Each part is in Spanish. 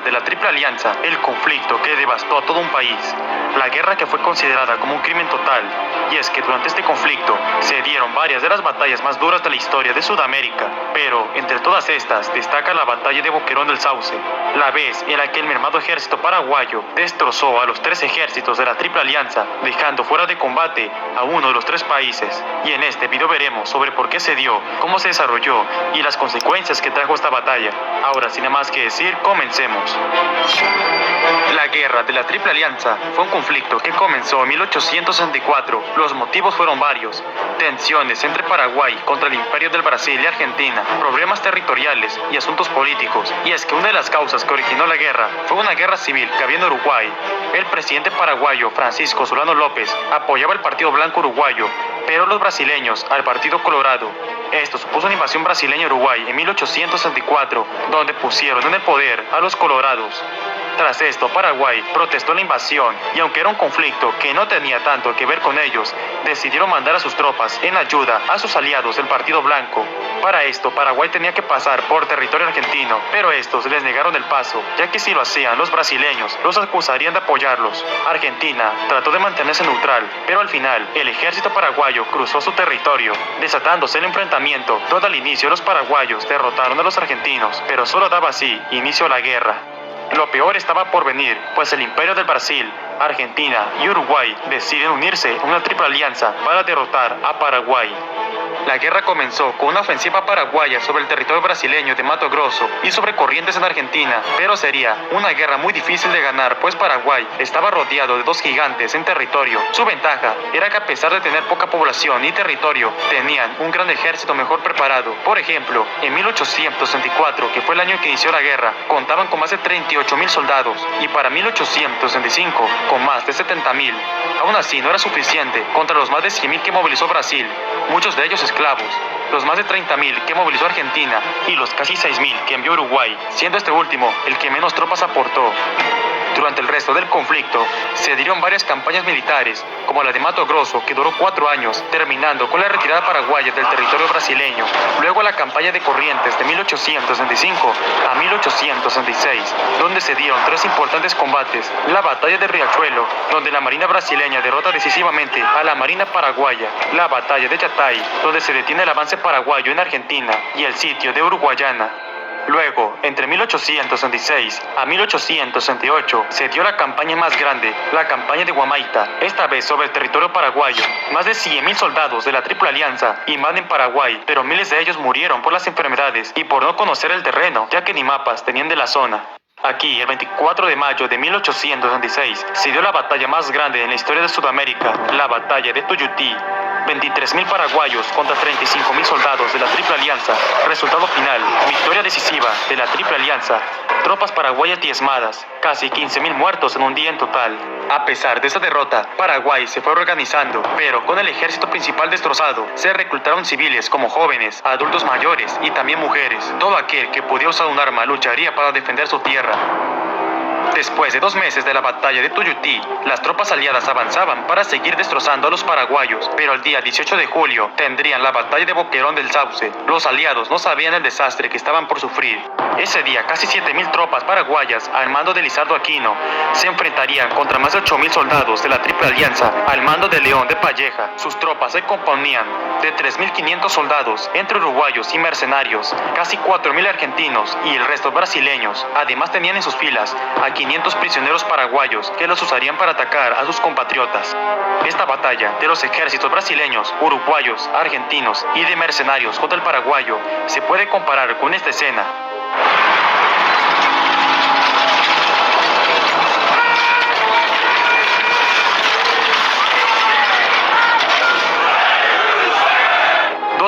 guerra de la Triple Alianza, el conflicto que devastó a todo un país. La guerra que fue considerada como un crimen total. Y es que durante este conflicto se dieron varias de las batallas más duras de la historia de Sudamérica. Pero entre todas estas destaca la batalla de Boquerón del Sauce, la vez en la que el mermado ejército paraguayo destrozó a los 3 ejércitos de la Triple Alianza, dejando fuera de combate a uno de los 3 países. Y en este video veremos sobre por qué se dio, cómo se desarrolló y las consecuencias que trajo esta batalla. Ahora, sin nada más que decir, comencemos. La guerra de la Triple Alianza fue un conflicto que comenzó en 1864. Los motivos fueron varios: tensiones entre Paraguay contra el Imperio del Brasil y Argentina, problemas territoriales y asuntos políticos. Y es que una de las causas que originó la guerra fue una guerra civil que había en Uruguay. El presidente paraguayo Francisco Solano López apoyaba el Partido Blanco Uruguayo, pero los brasileños al Partido Colorado. Esto supuso una invasión brasileña a Uruguay en 1864, donde pusieron en el poder a los colorados. Tras esto, Paraguay protestó la invasión y aunque era un conflicto que no tenía tanto que ver con ellos, decidieron mandar a sus tropas en ayuda a sus aliados del Partido Blanco. Para esto, Paraguay tenía que pasar por territorio argentino, pero estos les negaron el paso, ya que si lo hacían, los brasileños los acusarían de apoyarlos. Argentina trató de mantenerse neutral, pero al final, el ejército paraguayo cruzó su territorio, desatándose el enfrentamiento. Todo al inicio, los paraguayos derrotaron a los argentinos, pero solo daba así inicio a la guerra. Lo peor estaba por venir, pues el Imperio del Brasil, Argentina y Uruguay deciden unirse en una triple alianza para derrotar a Paraguay. La guerra comenzó con una ofensiva paraguaya sobre el territorio brasileño de Mato Grosso y sobre Corrientes en Argentina, pero sería una guerra muy difícil de ganar, pues Paraguay estaba rodeado de 2 gigantes en territorio. Su ventaja era que a pesar de tener poca población y territorio, tenían un gran ejército mejor preparado. Por ejemplo, en 1864, que fue el año en que inició la guerra, contaban con más de 38.000 soldados, y para 1865, con más de 70.000. Aún así, no era suficiente contra los más de 100.000 que movilizó Brasil, muchos de ellos esclavos, los más de 30.000 que movilizó Argentina y los casi 6.000 que envió Uruguay, siendo este último el que menos tropas aportó. Durante el resto del conflicto, se dieron varias campañas militares, como la de Mato Grosso, que duró 4 años, terminando con la retirada paraguaya del territorio brasileño. Luego la campaña de Corrientes de 1865 a 1866, donde se dieron 3 importantes combates: la batalla de Riachuelo, donde la marina brasileña derrota decisivamente a la marina paraguaya; la batalla de Yatay, donde se detiene el avance paraguayo en Argentina; y el sitio de Uruguayana. Luego, entre 1866 a 1868, se dio la campaña más grande, la campaña de Huamaita, esta vez sobre el territorio paraguayo. Más de 100.000 soldados de la Triple Alianza invaden Paraguay, pero miles de ellos murieron por las enfermedades y por no conocer el terreno, ya que ni mapas tenían de la zona. Aquí, el 24 de mayo de 1866, se dio la batalla más grande en la historia de Sudamérica, la batalla de Tuyutí. 23.000 paraguayos contra 35.000 soldados de la Triple Alianza. Resultado final: victoria decisiva de la Triple Alianza. Tropas paraguayas diezmadas, casi 15.000 muertos en un día en total. A pesar de esa derrota, Paraguay se fue organizando, pero con el ejército principal destrozado, se reclutaron civiles como jóvenes, adultos mayores y también mujeres. Todo aquel que pudiera usar un arma lucharía para defender su tierra. Después de 2 meses de la batalla de Tuyutí, las tropas aliadas avanzaban para seguir destrozando a los paraguayos, pero el día 18 de julio tendrían la batalla de Boquerón del Sauce. Los aliados no sabían el desastre que estaban por sufrir. Ese día, casi 7.000 tropas paraguayas al mando de Lizardo Aquino se enfrentarían contra más de 8.000 soldados de la Triple Alianza al mando de León de Palleja. Sus tropas se componían de 3.500 soldados, entre uruguayos y mercenarios, casi 4.000 argentinos y el resto brasileños. Además tenían en sus filas a 500 prisioneros paraguayos que los usarían para atacar a sus compatriotas. Esta batalla de los ejércitos brasileños, uruguayos, argentinos y de mercenarios contra el paraguayo se puede comparar con esta escena.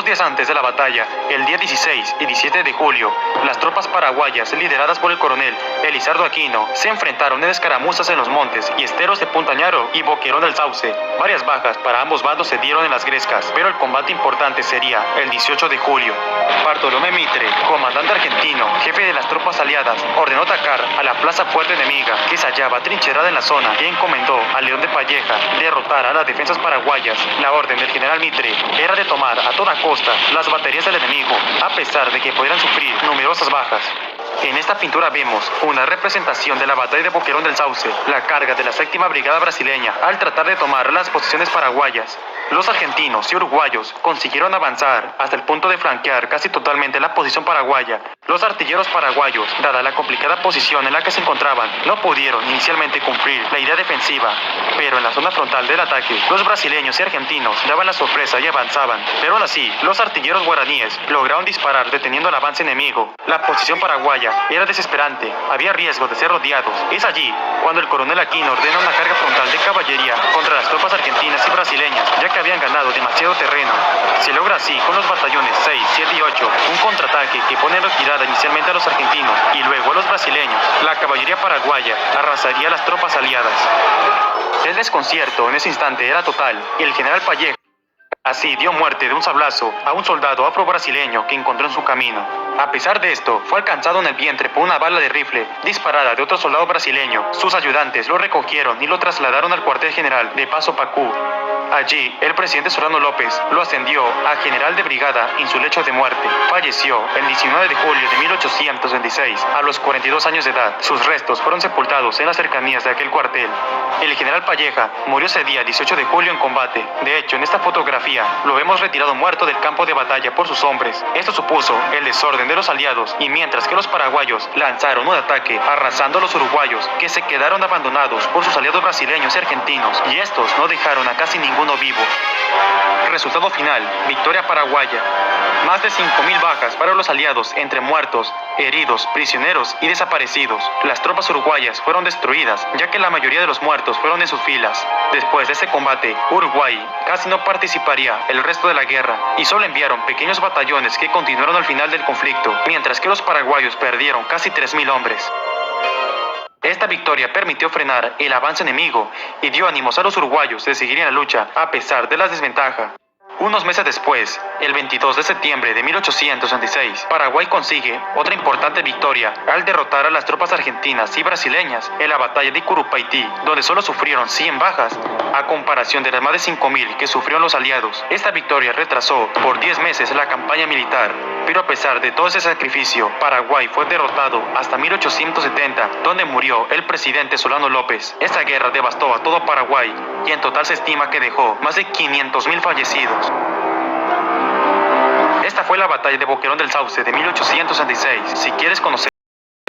Días antes de la batalla, el día 16 y 17 de julio, las tropas paraguayas, lideradas por el coronel Lizardo Aquino, se enfrentaron en escaramuzas en los montes y esteros de Puntañaro y Boquerón del Sauce. Varias bajas para ambos bandos se dieron en las grescas, pero el combate importante sería el 18 de julio. Bartolomé Mitre, comandante argentino, jefe de las tropas aliadas, ordenó atacar a la plaza fuerte enemiga, que se hallaba trincherada en la zona, y encomendó a León de Palleja derrotar a las defensas paraguayas. La orden del general Mitre era de tomar a toda costa las baterías del enemigo, a pesar de que pudieran sufrir numerosas bajas. En esta pintura vemos una representación de la batalla de Boquerón del Sauce, la carga de la 7ª Brigada brasileña al tratar de tomar las posiciones paraguayas. Los argentinos y uruguayos consiguieron avanzar hasta el punto de flanquear casi totalmente la posición paraguaya. Los artilleros paraguayos, dada la complicada posición en la que se encontraban, no pudieron inicialmente cumplir la idea defensiva, pero en la zona frontal del ataque, los brasileños y argentinos daban la sorpresa y avanzaban. Pero aún así, los artilleros guaraníes lograron disparar deteniendo el avance enemigo. La posición paraguaya era desesperante, había riesgo de ser rodeados. Es allí cuando el coronel Aquino ordena una carga frontal de caballería contra las tropas argentinas y brasileñas, ya que habían ganado demasiado terreno. Se logra así con los batallones 6, 7 y 8, un contraataque que pone en retirada inicialmente a los argentinos y luego a los brasileños. La caballería paraguaya arrasaría a las tropas aliadas. El desconcierto en ese instante era total y el general Palleja así dio muerte de un sablazo a un soldado afro-brasileño que encontró en su camino. A pesar de esto, fue alcanzado en el vientre por una bala de rifle disparada de otro soldado brasileño. Sus ayudantes lo recogieron y lo trasladaron al cuartel general de Paso Pacú. Allí, el presidente Solano López lo ascendió a general de brigada en su lecho de muerte. Falleció el 19 de julio de 1826, a los 42 años de edad. Sus restos fueron sepultados en las cercanías de aquel cuartel. El general Palleja murió ese día 18 de julio en combate. De hecho, en esta fotografía lo vemos retirado muerto del campo de batalla por sus hombres. Esto supuso el desorden de los aliados, y mientras que los paraguayos lanzaron un ataque arrasando a los uruguayos, que se quedaron abandonados por sus aliados brasileños y argentinos, y estos no dejaron a casi ninguno vivo. Resultado final: victoria paraguaya. Más de 5.000 bajas para los aliados entre muertos, heridos, prisioneros y desaparecidos. Las tropas uruguayas fueron destruidas, ya que la mayoría de los muertos fueron en sus filas. Después de ese combate, Uruguay casi no participaría el resto de la guerra y solo enviaron pequeños batallones que continuaron al final del conflicto, mientras que los paraguayos perdieron casi 3.000 hombres. Esta victoria permitió frenar el avance enemigo y dio ánimos a los uruguayos de seguir en la lucha a pesar de las desventajas. Unos meses después, el 22 de septiembre de 1826, Paraguay consigue otra importante victoria al derrotar a las tropas argentinas y brasileñas en la batalla de Curupaytí, donde solo sufrieron 100 bajas, a comparación de las más de 5.000 que sufrieron los aliados. Esta victoria retrasó por 10 meses la campaña militar, pero a pesar de todo ese sacrificio, Paraguay fue derrotado hasta 1870, donde murió el presidente Solano López. Esta guerra devastó a todo Paraguay y en total se estima que dejó más de 500.000 fallecidos. Esta fue la batalla de Boquerón del Sauce de 1866. Si quieres conocer